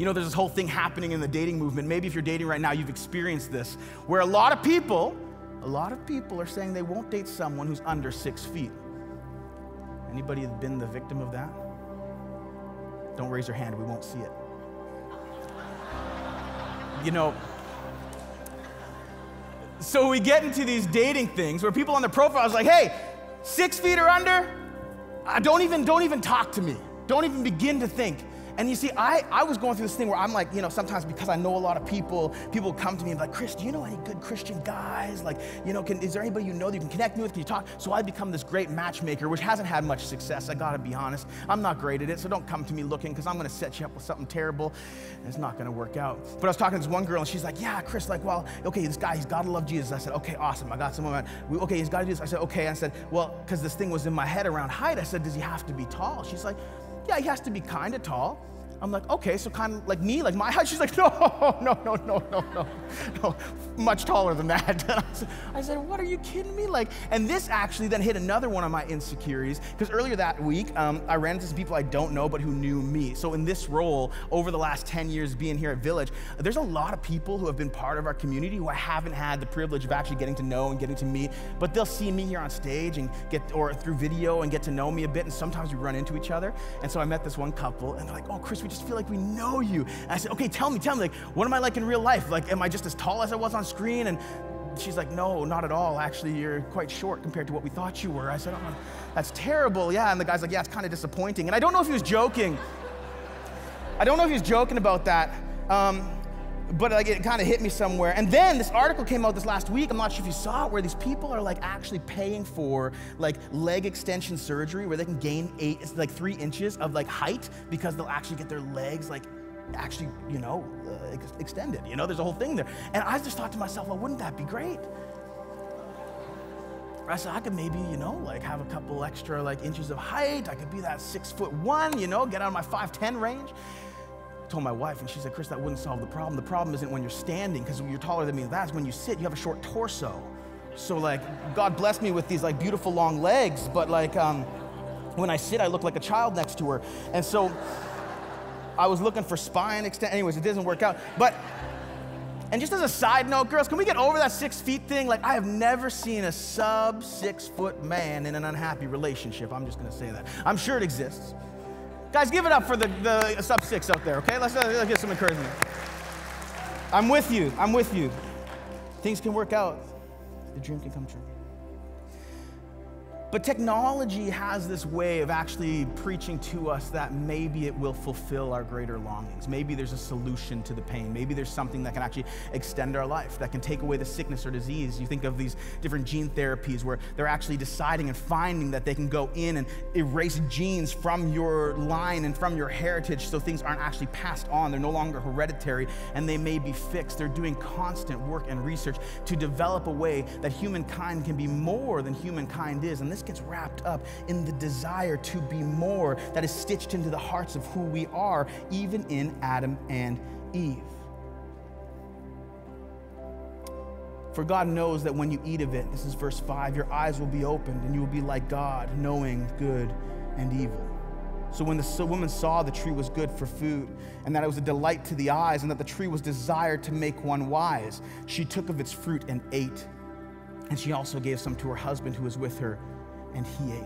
You know, there's this whole thing happening in the dating movement. Maybe if you're dating right now, you've experienced this, where a lot of people are saying they won't date someone who's under 6 feet. Anybody been the victim of that? Don't raise your hand, we won't see it. You know, so we get into these dating things where people on their profiles like, hey, 6 feet or under, don't even talk to me. Don't even begin to think. And you see, I was going through this thing where I'm like, you know, sometimes because I know a lot of people come to me and be like, Chris, do you know any good Christian guys? Like, you know, is there anybody you know that you can connect me with? Can you talk? So I become this great matchmaker, which hasn't had much success. I gotta be honest. I'm not great at it, so don't come to me looking, because I'm gonna set you up with something terrible, and it's not gonna work out. But I was talking to this one girl, and she's like, yeah, Chris, like, well, okay, this guy, he's gotta love Jesus. I said, okay, awesome. I got someone. Okay, he's gotta do this. I said, okay. I said, well, because this thing was in my head around height. I said, does he have to be tall? She's like, yeah, he has to be kind of tall. I'm like, okay, so kind of like me, like my height? She's like, no, much taller than that. I said, what, are you kidding me? Like, and this actually then hit another one of my insecurities, because earlier that week, I ran into some people I don't know, but who knew me. So in this role, over the last 10 years being here at Village, there's a lot of people who have been part of our community who I haven't had the privilege of actually getting to know and getting to meet, but they'll see me here on stage and or through video and get to know me a bit, and sometimes we run into each other. And so I met this one couple, and they're like, oh, Chris, we just feel like we know you. And I said, okay, tell me, like, what am I like in real life? Like, am I just as tall as I was on screen? And she's like, no, not at all. Actually, you're quite short compared to what we thought you were. I said, oh, that's terrible. Yeah, and the guy's like, yeah, it's kind of disappointing. And I don't know if he was joking. I don't know if he was joking about that. But like, it kind of hit me somewhere. And then this article came out this last week, I'm not sure if you saw it, where these people are like actually paying for like leg extension surgery where they can gain 3 inches of like height, because they'll actually get their legs like actually, you know, extended. You know, there's a whole thing there. And I just thought to myself, well, wouldn't that be great? I said, I could maybe, you know, like have a couple extra like inches of height. I could be that 6'1", you know, get out of my 5'10" range. Told my wife, and she said, Chris, that wouldn't solve the problem. The problem isn't when you're standing, because when you're taller than me, that's when you sit, you have a short torso. So like, God blessed me with these like beautiful long legs, but like when I sit, I look like a child next to her. And so I was looking for spine extent. Anyways, it doesn't work out. And just as a side note, girls, can we get over that 6 feet thing? Like, I have never seen a sub 6 foot man in an unhappy relationship. I'm just gonna say that. I'm sure it exists. Guys, give it up for the sub 6 out there, okay? Let's get some encouragement. I'm with you. Things can work out. The dream can come true. But technology has this way of actually preaching to us that maybe it will fulfill our greater longings. Maybe there's a solution to the pain. Maybe there's something that can actually extend our life, that can take away the sickness or disease. You think of these different gene therapies where they're actually deciding and finding that they can go in and erase genes from your line and from your heritage so things aren't actually passed on. They're no longer hereditary, and they may be fixed. They're doing constant work and research to develop a way that humankind can be more than humankind is. And this gets wrapped up in the desire to be more that is stitched into the hearts of who we are, even in Adam and Eve. For God knows that when you eat of it, this is verse 5, your eyes will be opened and you will be like God, knowing good and evil. So when the woman saw the tree was good for food, and that it was a delight to the eyes, and that the tree was desired to make one wise, she took of its fruit and ate. And she also gave some to her husband who was with her, and he ate.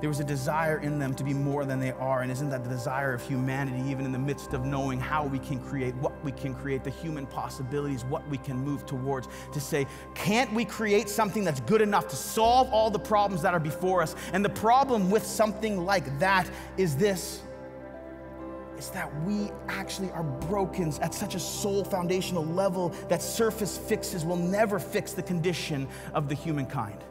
There was a desire in them to be more than they are, and isn't that the desire of humanity, even in the midst of knowing how we can create, what we can create, the human possibilities, what we can move towards, to say, can't we create something that's good enough to solve all the problems that are before us? And the problem with something like that is this, is that we actually are broken at such a soul foundational level that surface fixes will never fix the condition of the humankind.